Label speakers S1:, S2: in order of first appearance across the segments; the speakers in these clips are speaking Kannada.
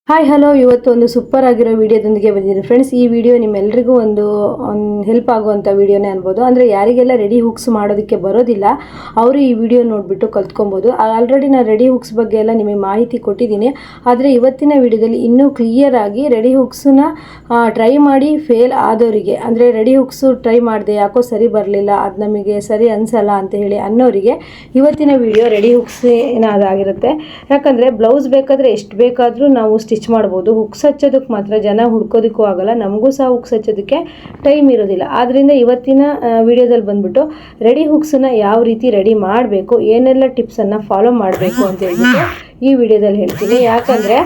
S1: ಹಾಯ್ ಹಲೋ, ಇವತ್ತು ಒಂದು ಸೂಪರ್ ಆಗಿರೋ ವಿಡಿಯೋದೊಂದಿಗೆ ಬಂದಿದ್ದೀನಿ ಫ್ರೆಂಡ್ಸ್. ಈ ವಿಡಿಯೋ ನಿಮ್ಮೆಲ್ಲರಿಗೂ ಒಂದು ಹೆಲ್ಪ್ ಆಗುವಂಥ ವಿಡಿಯೋನೇ ಅನ್ಬೋದು. ಅಂದರೆ ಯಾರಿಗೆಲ್ಲ ರೆಡಿ ಹುಕ್ಸ್ ಮಾಡೋದಕ್ಕೆ ಬರೋದಿಲ್ಲ ಅವರು ಈ ವಿಡಿಯೋ ನೋಡಿಬಿಟ್ಟು ಕಲ್ತ್ಕೊಬೋದು. ಆಲ್ರೆಡಿ ನಾನು ರೆಡಿ ಹುಕ್ಸ್ ಬಗ್ಗೆ ಎಲ್ಲ ನಿಮಗೆ ಮಾಹಿತಿ ಕೊಟ್ಟಿದ್ದೀನಿ. ಆದರೆ ಇವತ್ತಿನ ವಿಡಿಯೋದಲ್ಲಿ ಇನ್ನೂ ಕ್ಲಿಯರ್ ಆಗಿ ರೆಡಿ ಹುಕ್ಸನ್ನ ಟ್ರೈ ಮಾಡಿ ಫೇಲ್ ಆದವರಿಗೆ, ಅಂದರೆ ರೆಡಿ ಹುಕ್ಸು ಟ್ರೈ ಮಾಡಿದೆ ಯಾಕೋ ಸರಿ ಬರಲಿಲ್ಲ, ಅದು ನಮಗೆ ಸರಿ ಅನಿಸಲ್ಲ ಅಂತ ಹೇಳಿ ಅನ್ನೋರಿಗೆ ಇವತ್ತಿನ ವಿಡಿಯೋ ರೆಡಿ ಹುಕ್ಸ್ ಏನಾದಾಗಿರುತ್ತೆ. ಯಾಕಂದರೆ ಬ್ಲೌಸ್ ಬೇಕಾದರೆ ಎಷ್ಟು ಬೇಕಾದರೂ ನಾವು ಸ್ಟಿಚ್ ಮಾಡ್ಬೋದು. ಹುಕ್ಸ್ ಹಚ್ಚೋದಕ್ಕೆ ಮಾತ್ರ ಜನ ಹುಡ್ಕೋದಕ್ಕೂ ಆಗಲ್ಲ, ನಮಗೂ ಸಹ ಹುಕ್ಸ್ ಹಚ್ಚೋದಕ್ಕೆ ಟೈಮ್ ಇರೋದಿಲ್ಲ. ಆದ್ದರಿಂದ ಇವತ್ತಿನ ವಿಡಿಯೋದಲ್ಲಿ ಬಂದ್ಬಿಟ್ಟು ರೆಡಿ ಹುಕ್ಸನ್ನ ಯಾವ ರೀತಿ ರೆಡಿ ಮಾಡಬೇಕು, ಏನೆಲ್ಲ ಟಿಪ್ಸನ್ನು ಫಾಲೋ ಮಾಡಬೇಕು ಅಂತ ಹೇಳ್ಬಿಟ್ಟು ಈ ವಿಡಿಯೋದಲ್ಲಿ ಹೇಳ್ತೀನಿ. ಯಾಕಂದರೆ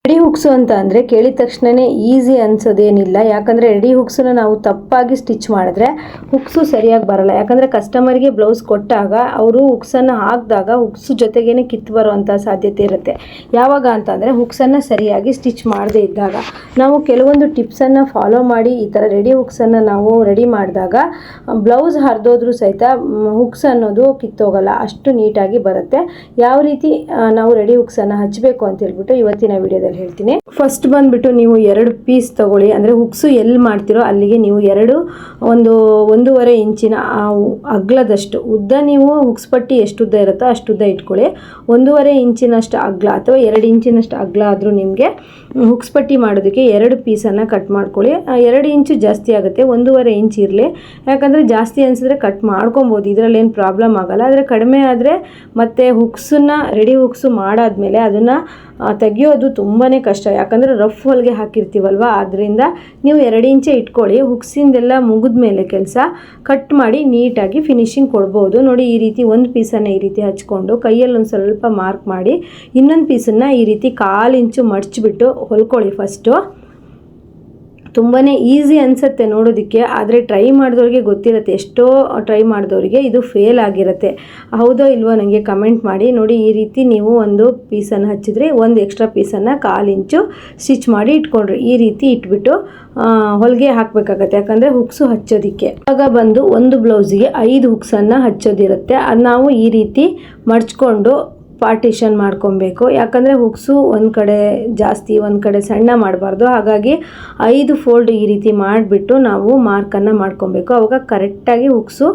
S1: ರೆಡಿ ಹುಕ್ಸು ಅಂತ ಅಂದರೆ ಕೇಳಿದ ತಕ್ಷಣವೇ ಈಸಿ ಅನ್ಸೋದೇನಿಲ್ಲ. ಯಾಕಂದರೆ ರೆಡಿ ಹುಕ್ಸನ್ನ ನಾವು ತಪ್ಪಾಗಿ ಸ್ಟಿಚ್ ಮಾಡಿದ್ರೆ ಹುಕ್ಸು ಸರಿಯಾಗಿ ಬರಲ್ಲ. ಯಾಕಂದರೆ ಕಸ್ಟಮರ್ಗೆ ಬ್ಲೌಸ್ ಕೊಟ್ಟಾಗ ಅವರು ಹುಕ್ಸನ್ನು ಹಾಕಿದಾಗ ಹುಕ್ಸು ಜೊತೆಗೇ ಕಿತ್ತು ಬರುವಂಥ ಸಾಧ್ಯತೆ ಇರುತ್ತೆ. ಯಾವಾಗ ಅಂತಂದರೆ ಹುಕ್ಸನ್ನು ಸರಿಯಾಗಿ ಸ್ಟಿಚ್ ಮಾಡದೇ ಇದ್ದಾಗ. ನಾವು ಕೆಲವೊಂದು ಟಿಪ್ಸನ್ನು ಫಾಲೋ ಮಾಡಿ ಈ ಥರ ರೆಡಿ ಹುಕ್ಸನ್ನು ನಾವು ರೆಡಿ ಮಾಡಿದಾಗ ಬ್ಲೌಸ್ ಹರಿದೋದ್ರೂ ಸಹಿತ ಹುಕ್ಸ್ ಅನ್ನೋದು ಕಿತ್ತೋಗಲ್ಲ, ಅಷ್ಟು ನೀಟಾಗಿ ಬರುತ್ತೆ. ಯಾವ ರೀತಿ ನಾವು ರೆಡಿ ಹುಕ್ಸನ್ನು ಹಚ್ಚಬೇಕು ಅಂತ ಹೇಳ್ಬಿಟ್ಟು ಇವತ್ತಿನ ವಿಡಿಯೋದಲ್ಲಿ ಹೇಳ್ತೀನಿ. ಫಸ್ಟ್ ಬಂದ್ಬಿಟ್ಟು ನೀವು 2 ಪೀಸ್ ತಗೊಳ್ಳಿ. ಅಂದರೆ ಹುಕ್ಸು ಎಲ್ಲಿ ಮಾಡ್ತಿರೋ ಅಲ್ಲಿಗೆ ನೀವು 1.5 ಇಂಚಿನ ಅಗ್ಲದಷ್ಟು ಉದ್ದ, ನೀವು ಹುಕ್ಸ್ ಪಟ್ಟಿ ಎಷ್ಟು ಉದ್ದ ಇರುತ್ತೋ ಅಷ್ಟು ಉದ್ದ ಇಟ್ಕೊಳ್ಳಿ. 1.5 ಇಂಚಿನಷ್ಟು ಅಗ್ಲ ಅಥವಾ 2 ಇಂಚಿನಷ್ಟು ಅಗ್ಲ ಆದರೂ ನಿಮಗೆ ಹುಕ್ಸ್ ಪಟ್ಟಿ ಮಾಡೋದಕ್ಕೆ 2 ಪೀಸನ್ನು ಕಟ್ ಮಾಡ್ಕೊಳ್ಳಿ. 2 ಇಂಚು ಜಾಸ್ತಿ ಆಗುತ್ತೆ, 1.5 ಇಂಚ್ ಇರಲಿ. ಯಾಕಂದರೆ ಜಾಸ್ತಿ ಅನಿಸಿದ್ರೆ ಕಟ್ ಮಾಡ್ಕೊಬೋದು, ಇದರಲ್ಲಿ ಏನು ಪ್ರಾಬ್ಲಮ್ ಆಗೋಲ್ಲ. ಆದರೆ ಕಡಿಮೆ ಆದರೆ ಮತ್ತು ಹುಕ್ಸನ್ನ ರೆಡಿ ಹುಕ್ಸು ಮಾಡಾದ್ಮೇಲೆ ಅದನ್ನು ತೆಗಿಯೋದು ತುಂಬಾ ಕಷ್ಟ. ಯಾಕಂದರೆ ರಫ್ ಹೊಲಿಗೆ ಹಾಕಿರ್ತೀವಲ್ವ, ಆದ್ದರಿಂದ ನೀವು 2 ಇಂಚೆ ಇಟ್ಕೊಳ್ಳಿ. ಹುಕ್ಸಿಂದೆಲ್ಲ ಮುಗಿದ ಮೇಲೆ ಕೆಲಸ ಕಟ್ ಮಾಡಿ ನೀಟಾಗಿ ಫಿನಿಶಿಂಗ್ ಕೊಡ್ಬೋದು. ನೋಡಿ, ಈ ರೀತಿ ಒಂದು ಪೀಸನ್ನು ಈ ರೀತಿ ಹಚ್ಕೊಂಡು ಕೈಯಲ್ಲಿ ಒಂದು ಸ್ವಲ್ಪ ಮಾರ್ಕ್ ಮಾಡಿ ಇನ್ನೊಂದು ಪೀಸನ್ನು ಈ ರೀತಿ 1/4 ಇಂಚು ಮಡಚಿಬಿಟ್ಟು ಹೊಲ್ಕೊಳ್ಳಿ. ಫಸ್ಟು ತುಂಬಾ ಈಸಿ ಅನಿಸುತ್ತೆ ನೋಡೋದಕ್ಕೆ, ಆದರೆ ಟ್ರೈ ಮಾಡಿದವ್ರಿಗೆ ಗೊತ್ತಿರುತ್ತೆ. ಎಷ್ಟೋ ಟ್ರೈ ಮಾಡಿದವರಿಗೆ ಇದು ಫೇಲ್ ಆಗಿರುತ್ತೆ. ಹೌದೋ ಇಲ್ವೋ ನನಗೆ ಕಮೆಂಟ್ ಮಾಡಿ. ನೋಡಿ, ಈ ರೀತಿ ನೀವು ಒಂದು ಪೀಸನ್ನು ಹಚ್ಚಿದ್ರೆ ಒಂದು ಎಕ್ಸ್ಟ್ರಾ ಪೀಸನ್ನು 1/4 ಇಂಚು ಸ್ಟಿಚ್ ಮಾಡಿ ಇಟ್ಕೊಂಡ್ರಿ. ಈ ರೀತಿ ಇಟ್ಬಿಟ್ಟು ಹೊಲಿಗೆ ಹಾಕಬೇಕಾಗತ್ತೆ, ಯಾಕಂದರೆ ಹುಕ್ಸು ಹಚ್ಚೋದಕ್ಕೆ. ಆಗ ಬಂದು ಒಂದು ಬ್ಲೌಸಿಗೆ 5 ಹುಕ್ಸನ್ನು ಹಚ್ಚೋದಿರುತ್ತೆ. ಅದು ನಾವು ಈ ರೀತಿ ಮಡ್ಚ್ಕೊಂಡು ಪಾರ್ಟಿಷನ್ ಮಾಡ್ಕೊಬೇಕು. ಯಾಕಂದರೆ ಹುಕ್ಸು ಒಂದು ಕಡೆ ಜಾಸ್ತಿ ಒಂದು ಕಡೆ ಸಣ್ಣ ಮಾಡಬಾರ್ದು. ಹಾಗಾಗಿ 5 ಫೋಲ್ಡ್ ಈ ರೀತಿ ಮಾಡಿಬಿಟ್ಟು ನಾವು ಮಾರ್ಕನ್ನು ಮಾಡ್ಕೊಬೇಕು. ಆವಾಗ ಕರೆಕ್ಟಾಗಿ ಹುಕ್ಸು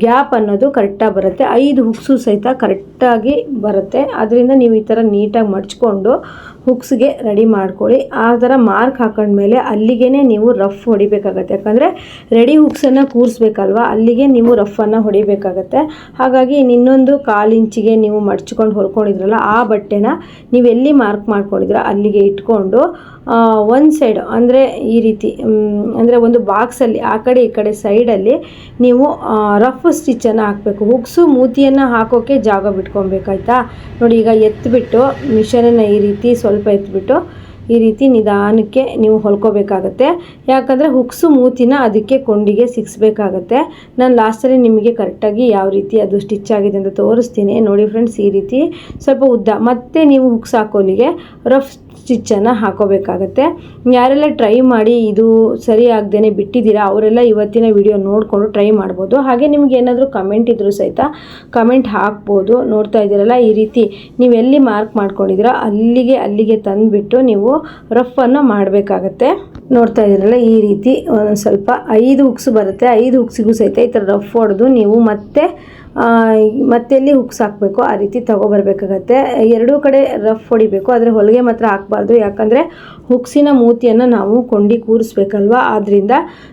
S1: ಗ್ಯಾಪ್ ಅನ್ನೋದು ಕರೆಕ್ಟಾಗಿ ಬರುತ್ತೆ. 5 ಹುಕ್ಸು ಸಹಿತ ಕರೆಕ್ಟಾಗಿ ಬರುತ್ತೆ. ಅದರಿಂದ ನೀವು ಈ ಥರ ನೀಟಾಗಿ ಮಡ್ಚ್ಕೊಂಡು ಹುಕ್ಸ್ಗೆ ರೆಡಿ ಮಾಡ್ಕೊಳ್ಳಿ. ಆ ಥರ ಮಾರ್ಕ್ ಹಾಕೊಂಡ್ಮೇಲೆ ಅಲ್ಲಿಗೆ ನೀವು ರಫ್ ಹೊಡಿಬೇಕಾಗತ್ತೆ. ಯಾಕಂದರೆ ರೆಡಿ ಹುಕ್ಸನ್ನು ಕೂರಿಸ್ಬೇಕಲ್ವ, ಅಲ್ಲಿಗೆ ನೀವು ರಫನ್ನು ಹೊಡಿಬೇಕಾಗತ್ತೆ. ಹಾಗಾಗಿ ಇನ್ನೊಂದು 1/4 ಇಂಚಿಗೆ ನೀವು ಮಡ್ಚ್ಕೊಂಡು ಹೊಲ್ಕೊಂಡಿದ್ರಲ್ಲ ಆ ಬಟ್ಟೆನ ನೀವು ಎಲ್ಲಿ ಮಾರ್ಕ್ ಮಾಡ್ಕೊಂಡಿದ್ರ ಅಲ್ಲಿಗೆ ಇಟ್ಕೊಂಡು ಒಂದು ಸೈಡ್ ಅಂದರೆ ಈ ರೀತಿ, ಅಂದರೆ ಒಂದು ಬಾಕ್ಸಲ್ಲಿ ಆ ಕಡೆ ಈ ಕಡೆ ಸೈಡಲ್ಲಿ ನೀವು ರಫ್ ಸ್ಟಿಚ್ಚನ್ನು ಹಾಕಬೇಕು. ಹುಕ್ಸು ಮೂತಿಯನ್ನು ಹಾಕೋಕ್ಕೆ ಜಾಗ ಬಿಟ್ಕೊಬೇಕಾಯ್ತಾ. ನೋಡಿ, ಈಗ ಎತ್ತಿಬಿಟ್ಟು ಮಿಷನನ್ನು ಈ ರೀತಿ ಸ್ವಲ್ಪ ಎತ್ತಿಬಿಟ್ಟು ಈ ರೀತಿ ನಿಧಾನಕ್ಕೆ ನೀವು ಹೊಲ್ಕೋಬೇಕಾಗತ್ತೆ. ಯಾಕಂದರೆ ಹುಕ್ಸು ಮೂತಿನ ಅದಕ್ಕೆ ಕೊಂಡಿಗೆ ಸಿಕ್ಸ್ಬೇಕಾಗತ್ತೆ. ನಾನು ಲಾಸ್ಟಲ್ಲಿ ನಿಮಗೆ ಕರೆಕ್ಟಾಗಿ ಯಾವ ರೀತಿ ಅದು ಸ್ಟಿಚ್ ಆಗಿದೆ ಅಂತ ತೋರಿಸ್ತೀನಿ. ನೋಡಿ ಫ್ರೆಂಡ್ಸ್, ಈ ರೀತಿ ಸ್ವಲ್ಪ ಉದ್ದ ಮತ್ತು ನೀವು ಹುಕ್ಸ್ ಹಾಕೋಲಿಗೆ ರಫ್ ಸ್ಟಿಚ್ಚನ್ನು ಹಾಕೋಬೇಕಾಗತ್ತೆ. ಯಾರೆಲ್ಲ ಟ್ರೈ ಮಾಡಿ ಇದು ಸರಿ ಆಗದೇನೆ ಬಿಟ್ಟಿದ್ದೀರಾ ಅವರೆಲ್ಲ ಇವತ್ತಿನ ವಿಡಿಯೋ ನೋಡಿಕೊಂಡು ಟ್ರೈ ಮಾಡ್ಬೋದು. ಹಾಗೆ ನಿಮ್ಗೆ ಏನಾದರೂ ಕಮೆಂಟ್ ಇದ್ದರೂ ಸಹಿತ ಕಮೆಂಟ್ ಹಾಕ್ಬೋದು. ನೋಡ್ತಾ ಇದ್ದೀರಲ್ಲ, ಈ ರೀತಿ ನೀವು ಎಲ್ಲಿ ಮಾರ್ಕ್ ಮಾಡ್ಕೊಂಡಿದ್ದೀರಾ ಅಲ್ಲಿಗೆ ತಂದುಬಿಟ್ಟು ನೀವು ರಫನ್ನು ಮಾಡಬೇಕಾಗತ್ತೆ. ನೋಡ್ತಾ ಇದ್ದೀರಲ್ಲ, ಈ ರೀತಿ ಒಂದು ಸ್ವಲ್ಪ 5 ಹುಕ್ಸ್ ಬರುತ್ತೆ. 5 ಹುಕ್ಸಿಗೂ ಸಹಿತ ಈ ಥರ ರಫ್ ಹೊಡೆದು ನೀವು ಮತ್ತೆಲ್ಲಿ ಹುಕ್ಸ್ ಹಾಕಬೇಕು ಆ ರೀತಿ ತಗೊಬರ್ಬೇಕಾಗತ್ತೆ. 2 ಕಡೆ ರಫ್ ಹೊಡಿಬೇಕು, ಆದರೆ ಹೊಲಿಗೆ ಮಾತ್ರ ಹಾಕಬಾರ್ದು. ಯಾಕಂದರೆ ಹುಕ್ಸಿನ ಮೂತಿಯನ್ನು ನಾವು ಕೊಂಡಿ ಕೂರಿಸ್ಬೇಕಲ್ವ. ಆದ್ದರಿಂದ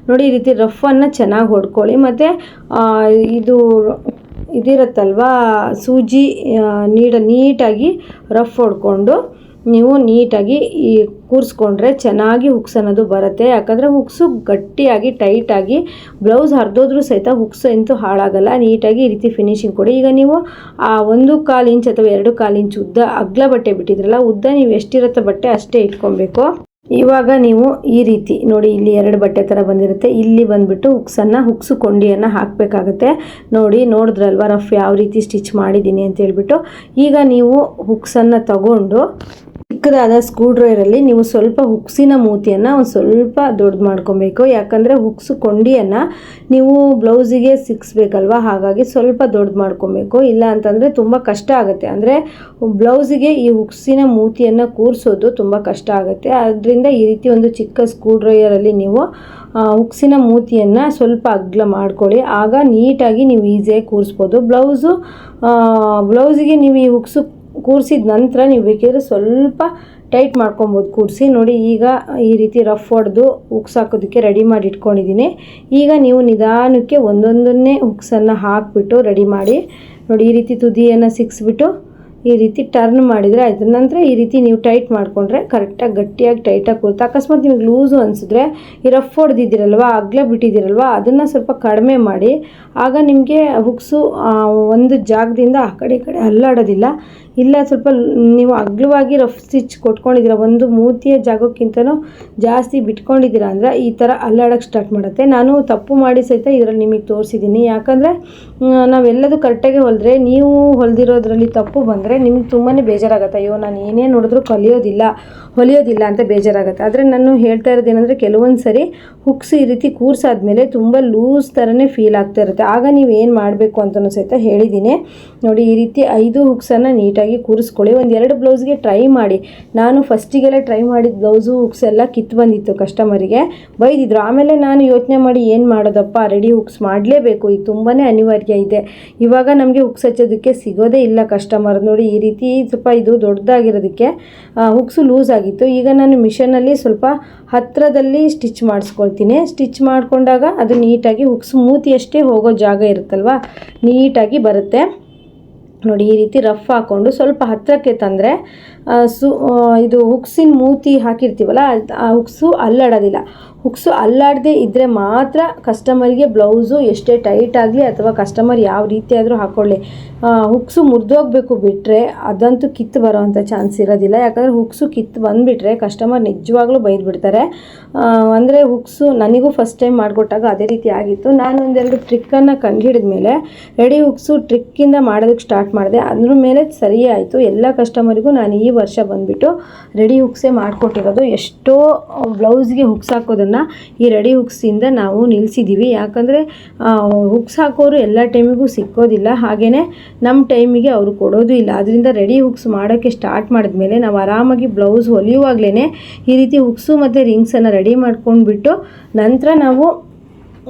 S1: ನೋಡಿ, ಈ ರೀತಿ ರಫನ್ನು ಚೆನ್ನಾಗಿ ಹೊಡ್ಕೊಳ್ಳಿ. ಮತ್ತು ಇದಿರುತ್ತಲ್ವ ಸೂಜಿ ನೀಟಾಗಿ ರಫ್ ಹೊಡ್ಕೊಂಡು ನೀವು ನೀಟಾಗಿ ಕೂರಿಸ್ಕೊಂಡ್ರೆ ಚೆನ್ನಾಗಿ ಹುಕ್ಸ್ ಅನ್ನೋದು ಬರುತ್ತೆ. ಯಾಕಂದರೆ ಹುಕ್ಸು ಗಟ್ಟಿಯಾಗಿ ಟೈಟಾಗಿ ಬ್ಲೌಸ್ ಹರಿದೋದ್ರೂ ಸಹಿತ ಹುಕ್ಸ್ ಅಂತೂ ಹಾಳಾಗಲ್ಲ. ನೀಟಾಗಿ ಈ ರೀತಿ ಫಿನಿಶಿಂಗ್ ಕೊಡಿ. ಈಗ ನೀವು 1/4 ಇಂಚ್ ಅಥವಾ 2/4 ಇಂಚ್ ಉದ್ದ ಅಗ್ಲ ಬಟ್ಟೆ ಬಿಟ್ಟಿದ್ರಲ್ಲ, ಉದ್ದ ನೀವು ಎಷ್ಟಿರುತ್ತೆ ಬಟ್ಟೆ ಅಷ್ಟೇ ಇಟ್ಕೊಬೇಕು. ಇವಾಗ ನೀವು ಈ ರೀತಿ ನೋಡಿ, ಇಲ್ಲಿ 2 ಬಟ್ಟೆ ಥರ ಬಂದಿರುತ್ತೆ. ಇಲ್ಲಿ ಬಂದುಬಿಟ್ಟು ಹುಕ್ಸು ಕೊಂಡಿಯನ್ನು ಹಾಕಬೇಕಾಗತ್ತೆ. ನೋಡಿದ್ರಲ್ವ ರಫ್ ಯಾವ ರೀತಿ ಸ್ಟಿಚ್ ಮಾಡಿದ್ದೀನಿ ಅಂತ ಹೇಳ್ಬಿಟ್ಟು. ಈಗ ನೀವು ಹುಕ್ಸನ್ನು ತಗೊಂಡು ಚಿಕ್ಕದಾದ ಸ್ಕ್ರೂ ಡ್ರೈವರಲ್ಲಿ ನೀವು ಸ್ವಲ್ಪ ಹುಕ್ಸಿನ ಮೂತಿಯನ್ನು ಒಂದು ಸ್ವಲ್ಪ ದೊಡ್ಡದು ಮಾಡ್ಕೊಬೇಕು. ಯಾಕಂದರೆ ಹುಕ್ಸು ಕೊಂಡಿಯನ್ನು ನೀವು ಬ್ಲೌಸಿಗೆ ಸಿಕ್ಸ್ಬೇಕಲ್ವ, ಹಾಗಾಗಿ ಸ್ವಲ್ಪ ದೊಡ್ಡದು ಮಾಡ್ಕೊಬೇಕು. ಇಲ್ಲ ಅಂತಂದರೆ ತುಂಬ ಕಷ್ಟ ಆಗುತ್ತೆ. ಅಂದರೆ ಬ್ಲೌಸಿಗೆ ಈ ಹುಕ್ಸಿನ ಮೂತಿಯನ್ನು ಕೂರಿಸೋದು ತುಂಬ ಕಷ್ಟ ಆಗುತ್ತೆ. ಅದರಿಂದ ಈ ರೀತಿ ಒಂದು ಚಿಕ್ಕ ಸ್ಕ್ರೂ ಡ್ರೈವರಲ್ಲಿ ನೀವು ಹುಕ್ಸಿನ ಮೂತಿಯನ್ನು ಸ್ವಲ್ಪ ಅಗಲ ಮಾಡ್ಕೊಳ್ಳಿ. ಆಗ ನೀಟಾಗಿ ನೀವು ಈಸಿಯಾಗಿ ಕೂರಿಸ್ಬೋದು. ಬ್ಲೌಸಿಗೆ ನೀವು ಈ ಹುಕ್ಸು ಕೂರಿಸಿದ ನಂತರ ನೀವು ಬೇಕಿದ್ರೆ ಸ್ವಲ್ಪ ಟೈಟ್ ಮಾಡ್ಕೊಬೋದು ಕೂರಿಸಿ. ನೋಡಿ, ಈಗ ಈ ರೀತಿ ರಫ್ ಹೊಡೆದು ಹುಕ್ಸ್ ಹಾಕೋದಕ್ಕೆ ರೆಡಿ ಮಾಡಿ ಇಟ್ಕೊಂಡಿದ್ದೀನಿ. ಈಗ ನೀವು ನಿಧಾನಕ್ಕೆ ಒಂದೊಂದನ್ನೇ ಹುಕ್ಸನ್ನು ಹಾಕಿಬಿಟ್ಟು ರೆಡಿ ಮಾಡಿ. ನೋಡಿ, ಈ ರೀತಿ ತುದಿಯನ್ನು ಸಿಕ್ಸ್ಬಿಟ್ಟು ಈ ರೀತಿ ಟರ್ನ್ ಮಾಡಿದರೆ ಆಯಿತು. ನಂತರ ಈ ರೀತಿ ನೀವು ಟೈಟ್ ಮಾಡಿಕೊಂಡ್ರೆ ಕರೆಕ್ಟಾಗಿ ಗಟ್ಟಿಯಾಗಿ ಟೈಟಾಗಿ ಕೂರುತ್ತೆ. ಅಕಸ್ಮಾತ್ ನಿಮಗೆ ಲೂಸು ಅನಿಸಿದ್ರೆ ಈ ರಫ್ ಹೊಡೆದಿದ್ದೀರಲ್ವ, ಅಗಲ ಬಿಟ್ಟಿದ್ದೀರಲ್ವ, ಅದನ್ನು ಸ್ವಲ್ಪ ಕಡಿಮೆ ಮಾಡಿ. ಆಗ ನಿಮಗೆ ಹುಕ್ಸು ಒಂದು ಜಾಗದಿಂದ ಆ ಕಡೆ ಈ ಕಡೆ ಅಲ್ಲಾಡೋದಿಲ್ಲ. ಇಲ್ಲ ಸ್ವಲ್ಪ ನೀವು ಅಗಲವಾಗಿ ರಫ್ ಸ್ಟಿಚ್ ಕೊಟ್ಕೊಂಡಿದ್ದೀರ, ಒಂದು ಮೂತಿಯ ಜಾಗಕ್ಕಿಂತನೂ ಜಾಸ್ತಿ ಬಿಟ್ಕೊಂಡಿದ್ದೀರ ಅಂದರೆ ಈ ಥರ ಅಲ್ಲಾಡೋಕ್ಕೆ ಸ್ಟಾರ್ಟ್ ಮಾಡುತ್ತೆ. ನಾನು ತಪ್ಪು ಮಾಡಿ ಸಹಿತ ಇದರಲ್ಲಿ ನಿಮಗೆ ತೋರಿಸಿದ್ದೀನಿ. ಯಾಕಂದರೆ ನಾವೆಲ್ಲದು ಕರೆಕ್ಟಾಗಿ ಹೊಲಿದ್ರೆ, ನೀವು ಹೊಲಿದಿರೋದ್ರಲ್ಲಿ ತಪ್ಪು ಬಂದರೆ ನಿಮ್ಗೆ ತುಂಬಾ ಬೇಜಾರಾಗುತ್ತೆ. ಅಯ್ಯೋ, ನಾನು ಏನೇನು ನೋಡಿದ್ರೂ ಹೊಲಿಯೋದಿಲ್ಲ ಅಂತ ಬೇಜಾರಾಗುತ್ತೆ. ಆದರೆ ನಾನು ಹೇಳ್ತಾ ಇರೋದೇನೆಂದರೆ, ಕೆಲವೊಂದು ಸರಿ ಹುಕ್ಸ್ ಈ ರೀತಿ ಕೂರ್ಸಾದ್ಮೇಲೆ ತುಂಬ ಲೂಸ್ ಥರನೇ ಫೀಲ್ ಆಗ್ತಾ ಇರುತ್ತೆ. ಆಗ ನೀವು ಏನು ಮಾಡಬೇಕು ಅಂತಲೂ ಸಹಿತ ಹೇಳಿದ್ದೀನಿ. ನೋಡಿ, ಈ ರೀತಿ 5 ಹುಕ್ಸನ್ನು ನೀಟಾಗಿ ಕೂರಿಸ್ಕೊಳ್ಳಿ. ಒಂದು 2 ಬ್ಲೌಸ್ಗೆ ಟ್ರೈ ಮಾಡಿ. ನಾನು ಫಸ್ಟಿಗೆಲ್ಲ ಟ್ರೈ ಮಾಡಿದ ಬ್ಲೌಸು ಹುಕ್ಸ್ ಎಲ್ಲ ಕಿತ್ತು ಬಂದಿತ್ತು, ಕಸ್ಟಮರಿಗೆ ಬೈದಿದ್ರು. ಆಮೇಲೆ ನಾನು ಯೋಚನೆ ಮಾಡಿ ಏನು ಮಾಡೋದಪ್ಪ, ರೆಡಿ ಹುಕ್ಸ್ ಮಾಡಲೇಬೇಕು, ಈಗ ತುಂಬಾ ಅನಿವಾರ್ಯ ಇದೆ. ಇವಾಗ ನಮಗೆ ಹುಕ್ಸ್ ಹಚ್ಚೋದಕ್ಕೆ ಸಿಗೋದೇ ಇಲ್ಲ ಕಸ್ಟಮರ್. ನೋಡಿ, ಈ ರೀತಿ ಸ್ವಲ್ಪ ಇದು ದೊಡ್ಡದಾಗಿರೋದಕ್ಕೆ ಹುಕ್ಸು ಲೂಸ್ ಆಗಿತ್ತು. ಈಗ ನಾನು ಮಿಷನಲ್ಲಿ ಸ್ವಲ್ಪ ಹತ್ತಿರದಲ್ಲಿ ಸ್ಟಿಚ್ ಮಾಡಿಸ್ಕೊಳ್ತೀನಿ. ಸ್ಟಿಚ್ ಮಾಡಿಕೊಂಡಾಗ ಅದು ನೀಟಾಗಿ ಹುಕ್ಸ್ ಮೂತಿಯಷ್ಟೇ ಹೋಗೋ ಜಾಗ ಇರುತ್ತಲ್ವ, ನೀಟಾಗಿ ಬರುತ್ತೆ. ನೋಡಿ, ಈ ರೀತಿ ರಫ್ ಹಾಕ್ಕೊಂಡು ಸ್ವಲ್ಪ ಹತ್ತಿರಕ್ಕೆ ತಂದರೆ ಇದು ಹುಕ್ಸಿನ ಮೂತಿ ಹಾಕಿರ್ತೀವಲ್ಲ, ಆ ಹುಕ್ಸು ಅಲ್ಲಾಡೋದಿಲ್ಲ. ಹುಕ್ಸು ಅಲ್ಲಾಡದೆ ಇದ್ದರೆ ಮಾತ್ರ ಕಸ್ಟಮರಿಗೆ ಬ್ಲೌಸು ಎಷ್ಟೇ ಟೈಟ್ ಆಗಲಿ ಅಥವಾ ಕಸ್ಟಮರ್ ಯಾವ ರೀತಿ ಆದರೂ ಹಾಕ್ಕೊಳ್ಳಿ, ಹುಕ್ಸು ಮುರಿದೋಗ್ಬೇಕು ಬಿಟ್ಟರೆ ಅದಂತೂ ಕಿತ್ತು ಬರೋ ಅಂಥ ಚಾನ್ಸ್ ಇರೋದಿಲ್ಲ. ಯಾಕಂದರೆ ಹುಕ್ಸು ಕಿತ್ತು ಬಂದುಬಿಟ್ರೆ ಕಸ್ಟಮರ್ ನಿಜವಾಗ್ಲೂ ಬೈದ್ಬಿಡ್ತಾರೆ. ಅಂದರೆ ಹುಕ್ಸು ನನಗೂ ಫಸ್ಟ್ ಟೈಮ್ ಮಾಡಿಕೊಟ್ಟಾಗ ಅದೇ ರೀತಿ ಆಗಿತ್ತು. ನಾನು ಒಂದೆರಡು ಟ್ರಿಕ್ಕನ್ನು ಕಂಡುಹಿಡಿದ ಮೇಲೆ ರೆಡಿ ಹುಕ್ಸು ಟ್ರಿಕ್ಕಿಂದ ಮಾಡೋದಕ್ಕೆ ಸ್ಟಾರ್ಟ್ ಮಾಡಿದೆ. ಅದ್ರ ಮೇಲೆ ಸರಿ ಆಯಿತು. ಎಲ್ಲ ಕಸ್ಟಮರಿಗೂ ನಾನು ಈ ವರ್ಷ ಬಂದುಬಿಟ್ಟು ರೆಡಿ ಹುಕ್ಸೇ ಮಾಡಿಕೊಟ್ಟಿರೋದು. ಎಷ್ಟೋ ಬ್ಲೌಸ್ಗೆ ಹುಕ್ಸ್ ಹಾಕೋದನ್ನು ಈ ರೆಡಿ ಹುಕ್ಸಿಂದ ನಾವು ನಿಲ್ಲಿಸಿದ್ದೀವಿ. ಯಾಕಂದರೆ ಹುಕ್ಸ್ ಹಾಕೋರು ಎಲ್ಲ ಟೈಮಿಗೂ ಸಿಕ್ಕೋದಿಲ್ಲ, ಹಾಗೆಯೇ ನಮ್ಮ ಟೈಮಿಗೆ ಅವರು ಕೊಡೋದು ಇಲ್ಲ. ಅದರಿಂದ ರೆಡಿ ಹುಕ್ಸ್ ಮಾಡೋಕ್ಕೆ ಸ್ಟಾರ್ಟ್ ಮಾಡಿದ್ಮೇಲೆ ನಾವು ಆರಾಮಾಗಿ ಬ್ಲೌಸ್ ಹೊಲಿಯುವಾಗಲೇ ಈ ರೀತಿ ಹುಕ್ಸು ಮತ್ತು ರಿಂಗ್ಸನ್ನು ರೆಡಿ ಮಾಡ್ಕೊಂಡ್ಬಿಟ್ಟು ನಂತರ ನಾವು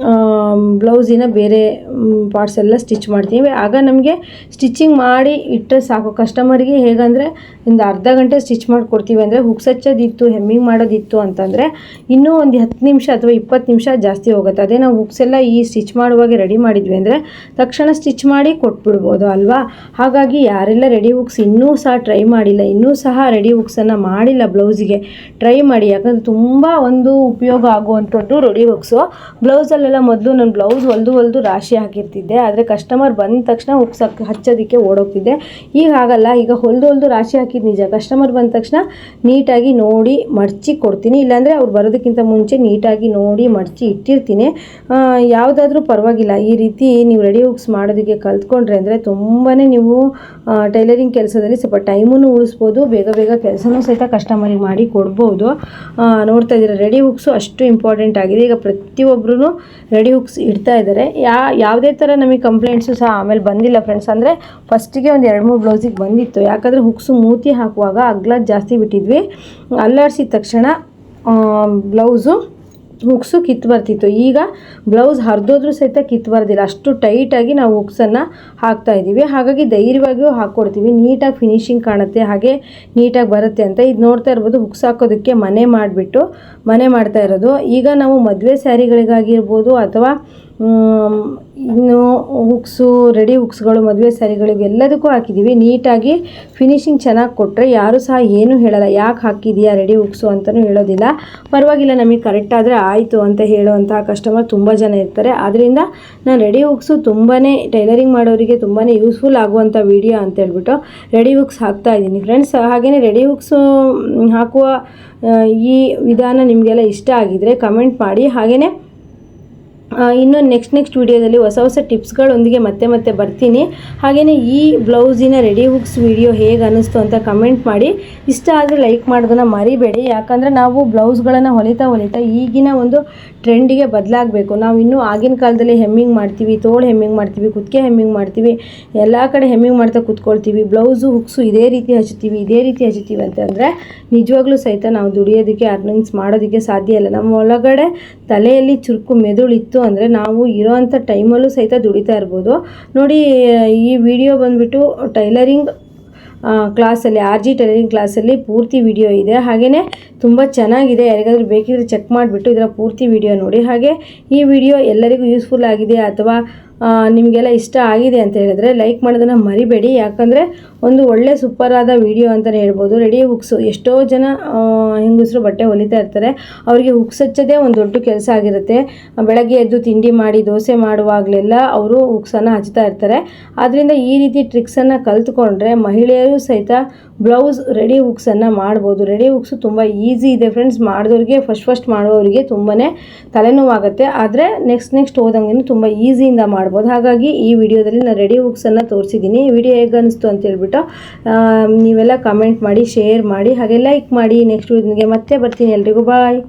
S1: ಬ್ಲೌಸಿನ ಬೇರೆ ಪಾರ್ಟ್ಸ್ ಎಲ್ಲ ಸ್ಟಿಚ್ ಮಾಡ್ತೀವಿ. ಆಗ ನಮಗೆ ಸ್ಟಿಚಿಂಗ್ ಮಾಡಿ ಇಟ್ಟರೆ ಸಾಕು. ಕಸ್ಟಮರಿಗೆ ಹೇಗಂದರೆ ಒಂದು ಅರ್ಧ ಗಂಟೆ ಸ್ಟಿಚ್ ಮಾಡಿಕೊಡ್ತೀವಿ ಅಂದರೆ ಹುಕ್ಸ್ ಹಚ್ಚೋದಿತ್ತು, ಹೆಮ್ಮಿಂಗ್ ಮಾಡೋದಿತ್ತು ಅಂತಂದರೆ ಇನ್ನೂ ಒಂದು 10 ನಿಮಿಷ ಅಥವಾ 20 ನಿಮಿಷ ಜಾಸ್ತಿ ಹೋಗುತ್ತೆ. ಅದೇ ನಾವು ಹುಕ್ಸ್ ಎಲ್ಲ ಈ ಸ್ಟಿಚ್ ಮಾಡುವಾಗ ರೆಡಿ ಮಾಡಿದ್ವಿ ಅಂದರೆ ತಕ್ಷಣ ಸ್ಟಿಚ್ ಮಾಡಿ ಕೊಟ್ಬಿಡ್ಬೋದು ಅಲ್ವಾ. ಹಾಗಾಗಿ ಯಾರೆಲ್ಲ ರೆಡಿ ಹುಕ್ಸ್ ಇನ್ನೂ ಸಹ ಟ್ರೈ ಮಾಡಿಲ್ಲ, ಇನ್ನೂ ಸಹ ರೆಡಿ ಹುಕ್ಸನ್ನು ಮಾಡಿಲ್ಲ ಬ್ಲೌಸಿಗೆ, ಟ್ರೈ ಮಾಡಿ. ಯಾಕಂದರೆ ತುಂಬ ಒಂದು ಉಪಯೋಗ ಆಗುವಂಥದ್ದು ರೆಡಿ ಹುಕ್ಸು. ಬ್ಲೌಸಲ್ಲೆಲ್ಲ ಮೊದಲು ನಾನು ಬ್ಲೌಸ್ ಹೊಲಿದು ರಾಶಿ ಹಾಕಿರ್ತಿದ್ದೆ, ಆದರೆ ಕಸ್ಟಮರ್ ಬಂದ ತಕ್ಷಣ ಹುಕ್ಸ್ ಹಚ್ಚೋದಕ್ಕೆ ಓಡೋಗ್ತಿದ್ದೆ. ಈಗ ಹಾಗಲ್ಲ, ಈಗ ಹೊಲಿದು ರಾಶಿ ಹಾಕಿದ್ದು ನಿಜ, ಕಸ್ಟಮರ್ ಬಂದ ತಕ್ಷಣ ನೀಟಾಗಿ ನೋಡಿ ಮಡಚಿ ಕೊಡ್ತೀನಿ. ಇಲ್ಲಾಂದರೆ ಅವ್ರು ಬರೋದಕ್ಕಿಂತ ಮುಂಚೆ ನೀಟಾಗಿ ನೋಡಿ ಮಡಚಿ ಇಟ್ಟಿರ್ತೀನಿ. ಯಾವುದಾದ್ರೂ ಪರವಾಗಿಲ್ಲ, ಈ ರೀತಿ ನೀವು ರೆಡಿ ಹುಕ್ಸ್ ಮಾಡೋದಕ್ಕೆ ಕಲ್ತ್ಕೊಂಡ್ರೆ ಅಂದರೆ ತುಂಬಾ ನೀವು ಟೈಲರಿಂಗ್ ಕೆಲಸದಲ್ಲಿ ಸ್ವಲ್ಪ ಟೈಮನ್ನು ಉಳಿಸ್ಬೋದು, ಬೇಗ ಕೆಲಸನೂ ಸಹಿತ ಕಸ್ಟಮರಿಗೆ ಮಾಡಿ ಕೊಡ್ಬೋದು. ನೋಡ್ತಾ ಇದ್ದೀರಾ, ರೆಡಿ ಹುಕ್ಸು ಅಷ್ಟು ಇಂಪಾರ್ಟೆಂಟ್ ಆಗಿದೆ. ಈಗ ಪ್ರತಿಯೊಬ್ಬರೂ ರೆಡಿ ಹುಕ್ಸ್ ಇಡ್ತಾ ಇದ್ದಾರೆ. ಯಾವುದೇ ಥರ ನಮಗೆ ಕಂಪ್ಲೇಂಟ್ಸು ಸಹ ಆಮೇಲೆ ಬಂದಿಲ್ಲ ಫ್ರೆಂಡ್ಸ್. ಅಂದರೆ ಫಸ್ಟಿಗೆ ಒಂದು 2-3 ಬ್ಲೌಸಿಗೆ ಬಂದಿತ್ತು. ಯಾಕಂದರೆ ಹುಕ್ಸು ಮೂತಿ ಹಾಕುವಾಗ ಅಗ್ಲ ಜಾಸ್ತಿ ಬಿಟ್ಟಿದ್ವಿ, ಅಲ್ಲಾಡಿಸಿದ ತಕ್ಷಣ ಬ್ಲೌಸು ಹುಕ್ಸು ಕಿತ್ತು ಬರ್ತಿತ್ತು. ಈಗ ಬ್ಲೌಸ್ ಹರಿದೋದ್ರೂ ಸಹಿತ ಕಿತ್ತು ಬರ್ದಿಲ್ಲ, ಅಷ್ಟು ಟೈಟಾಗಿ ನಾವು ಹುಕ್ಸನ್ನು ಹಾಕ್ತಾಯಿದ್ದೀವಿ. ಹಾಗಾಗಿ ಧೈರ್ಯವಾಗಿಯೂ ಹಾಕ್ಕೊಡ್ತೀವಿ, ನೀಟಾಗಿ ಫಿನಿಶಿಂಗ್ ಕಾಣುತ್ತೆ, ಹಾಗೆ ನೀಟಾಗಿ ಬರುತ್ತೆ ಅಂತ. ಇದು ನೋಡ್ತಾ ಇರ್ಬೋದು, ಹುಕ್ಸ್ ಹಾಕೋದಕ್ಕೆ ಮನೆ ಮಾಡ್ತಾ ಇರೋದು. ಈಗ ನಾವು ಮದುವೆ ಸ್ಯಾರಿಗಳಿಗಾಗಿರ್ಬೋದು ಅಥವಾ ಇನ್ನು ಹುಕ್ಸು ರೆಡಿ ಹುಕ್ಸ್ಗಳು ಮದುವೆ ಸ್ಯಾರಿಗಳಿಗೆ ಎಲ್ಲದಕ್ಕೂ ಹಾಕಿದ್ದೀವಿ. ನೀಟಾಗಿ ಫಿನಿಶಿಂಗ್ ಚೆನ್ನಾಗಿ ಕೊಟ್ಟರೆ ಯಾರೂ ಸಹ ಏನೂ ಹೇಳಲ್ಲ, ಯಾಕೆ ಹಾಕಿದೆಯಾ ರೆಡಿ ಹುಕ್ಸು ಅಂತಲೂ ಹೇಳೋದಿಲ್ಲ. ಪರವಾಗಿಲ್ಲ, ನಮಗೆ ಕರೆಕ್ಟ್ ಆದರೆ ಆಯಿತು ಅಂತ ಹೇಳುವಂತಹ ಕಸ್ಟಮರ್ ತುಂಬ ಜನ ಇರ್ತಾರೆ. ಆದ್ದರಿಂದ ನಾನು ರೆಡಿ ಹುಕ್ಸು ತುಂಬಾ ಟೈಲರಿಂಗ್ ಮಾಡೋರಿಗೆ ತುಂಬಾ ಯೂಸ್ಫುಲ್ ಆಗುವಂಥ ವಿಡಿಯೋ ಅಂತೇಳ್ಬಿಟ್ಟು ರೆಡಿ ಹುಕ್ಸ್ ಹಾಕ್ತಾ ಇದ್ದೀನಿ ಫ್ರೆಂಡ್ಸ್. ಹಾಗೆಯೇ ರೆಡಿ ಹುಕ್ಸು ಹಾಕುವ ಈ ವಿಧಾನ ನಿಮಗೆಲ್ಲ ಇಷ್ಟ ಆಗಿದರೆ ಕಮೆಂಟ್ ಮಾಡಿ. ಹಾಗೆಯೇ ಇನ್ನು ನೆಕ್ಸ್ಟ್ ವಿಡಿಯೋದಲ್ಲಿ ಹೊಸ ಟಿಪ್ಸ್ಗಳೊಂದಿಗೆ ಮತ್ತೆ ಬರ್ತೀನಿ. ಹಾಗೆಯೇ ಈ ಬ್ಲೌಸಿನ ರೆಡಿ ಹುಕ್ಸ್ ವಿಡಿಯೋ ಹೇಗೆ ಅನ್ನಿಸ್ತು ಅಂತ ಕಮೆಂಟ್ ಮಾಡಿ. ಇಷ್ಟ ಆದರೆ ಲೈಕ್ ಮಾಡೋದನ್ನು ಮರಿಬೇಡಿ. ಯಾಕಂದರೆ ನಾವು ಬ್ಲೌಸ್ಗಳನ್ನು ಹೊಲಿತಾ ಈಗಿನ ಒಂದು ಟ್ರೆಂಡಿಗೆ ಬದಲಾಗಬೇಕು. ನಾವು ಇನ್ನೂ ಆಗಿನ ಕಾಲದಲ್ಲಿ ಹೆಮ್ಮಿಂಗ್ ಮಾಡ್ತೀವಿ, ತೋಳು ಹೆಮ್ಮಿಂಗ್ ಮಾಡ್ತೀವಿ, ಕುತ್ತಿಗೆ ಹೆಮ್ಮಿಂಗ್ ಮಾಡ್ತೀವಿ, ಎಲ್ಲ ಕಡೆ ಹೆಮ್ಮಿಂಗ್ ಮಾಡ್ತಾ ಕೂತ್ಕೊಳ್ತೀವಿ. ಬ್ಲೌಸು ಹುಕ್ಸು ಇದೇ ರೀತಿ ಹಚ್ತೀವಿ ಅಂತಂದರೆ ನಿಜವಾಗ್ಲೂ ಸಹಿತ ನಾವು ದುಡಿಯೋದಕ್ಕೆ ಅರ್ನಿಂಗ್ಸ್ ಮಾಡೋದಕ್ಕೆ ಸಾಧ್ಯ ಇಲ್ಲ. ನಮ್ಮ ಒಳಗಡೆ ತಲೆಯಲ್ಲಿ ಚುರುಕು ಮೆದುಳಿತ್ತು ಅಂದರೆ ನಾವು ಇರೋವಂಥ ಟೈಮಲ್ಲೂ ಸಹಿತ ದುಡಿತಾ ಇರ್ಬೋದು. ನೋಡಿ, ಈ ವಿಡಿಯೋ ಬಂದುಬಿಟ್ಟು ಟೈಲರಿಂಗ್ ಕ್ಲಾಸಲ್ಲಿ RG ಟೈಲರಿಂಗ್ ಕ್ಲಾಸಲ್ಲಿ ಪೂರ್ತಿ ವಿಡಿಯೋ ಇದೆ. ಹಾಗೆಯೇ ತುಂಬ ಚೆನ್ನಾಗಿದೆ. ಯಾರಿಗಾದರೂ ಬೇಕಿದ್ರೆ ಚೆಕ್ ಮಾಡಿಬಿಟ್ಟು ಇದರ ಪೂರ್ತಿ ವಿಡಿಯೋ ನೋಡಿ. ಹಾಗೆ ಈ ವಿಡಿಯೋ ಎಲ್ಲರಿಗೂ ಯೂಸ್ಫುಲ್ ಆಗಿದೆ ಅಥವಾ ನಿಮಗೆಲ್ಲ ಇಷ್ಟ ಆಗಿದೆ ಅಂತ ಹೇಳಿದ್ರೆ ಲೈಕ್ ಮಾಡೋದನ್ನು ಮರಿಬೇಡಿ. ಯಾಕಂದರೆ ಒಂದು ಒಳ್ಳೆ ಸೂಪರಾದ ವಿಡಿಯೋ ಅಂತಲೇ ಹೇಳ್ಬೋದು. ರೆಡಿ ಹುಕ್ಸು ಎಷ್ಟೋ ಜನ ಹೆಂಗಸರು ಬಟ್ಟೆ ಹೊಲಿತಾ ಇರ್ತಾರೆ. ಅವರಿಗೆ ಹುಕ್ಸ್ ಹಚ್ಚೋದೇ ಒಂದು ದೊಡ್ಡ ಕೆಲಸ ಆಗಿರುತ್ತೆ. ಬೆಳಗ್ಗೆ ಎದ್ದು ತಿಂಡಿ ಮಾಡಿ ದೋಸೆ ಮಾಡುವಾಗಲೆಲ್ಲ ಅವರು ಹುಕ್ಸನ್ನು ಹಚ್ತಾ ಇರ್ತಾರೆ. ಆದ್ದರಿಂದ ಈ ರೀತಿ ಟ್ರಿಕ್ಸನ್ನು ಕಲ್ತ್ಕೊಂಡ್ರೆ ಮಹಿಳೆಯರು ಸಹಿತ ಬ್ಲೌಸ್ ರೆಡಿ ಹುಕ್ಸನ್ನು ಮಾಡ್ಬೋದು. ರೆಡಿ ಹುಕ್ಸು ತುಂಬ ಈಸಿ ಇದೆ ಫ್ರೆಂಡ್ಸ್. ಮಾಡಿದವ್ರಿಗೆ ಫಸ್ಟ್ ಮಾಡುವವರಿಗೆ ತುಂಬಾ ತಲೆನೋವಾಗುತ್ತೆ. ಆದರೆ ನೆಕ್ಸ್ಟ್ ಹೋದಂಗೆ ತುಂಬ ಈಸಿಯಿಂದ ಮಾಡ್ಬೋದು. ಹಾಗಾಗಿ ಈ ವಿಡಿಯೋದಲ್ಲಿ ನಾನು ರೆಡಿ ಹುಕ್ಸನ್ನು ತೋರಿಸಿದ್ದೀನಿ. ವಿಡಿಯೋ ಹೇಗೆ ಅನಿಸ್ತು ಅಂತ ಹೇಳ್ಬಿಟ್ಟು ನೀವೆಲ್ಲ ಕಮೆಂಟ್ ಮಾಡಿ, ಶೇರ್ ಮಾಡಿ, ಹಾಗೆ ಲೈಕ್ ಮಾಡಿ. ನೆಕ್ಸ್ಟ್ ವಿಡಿಯೋಗೆ ಮತ್ತೆ ಬರ್ತೀನಿ. ಎಲ್ರಿಗೂ ಬಾಯ್.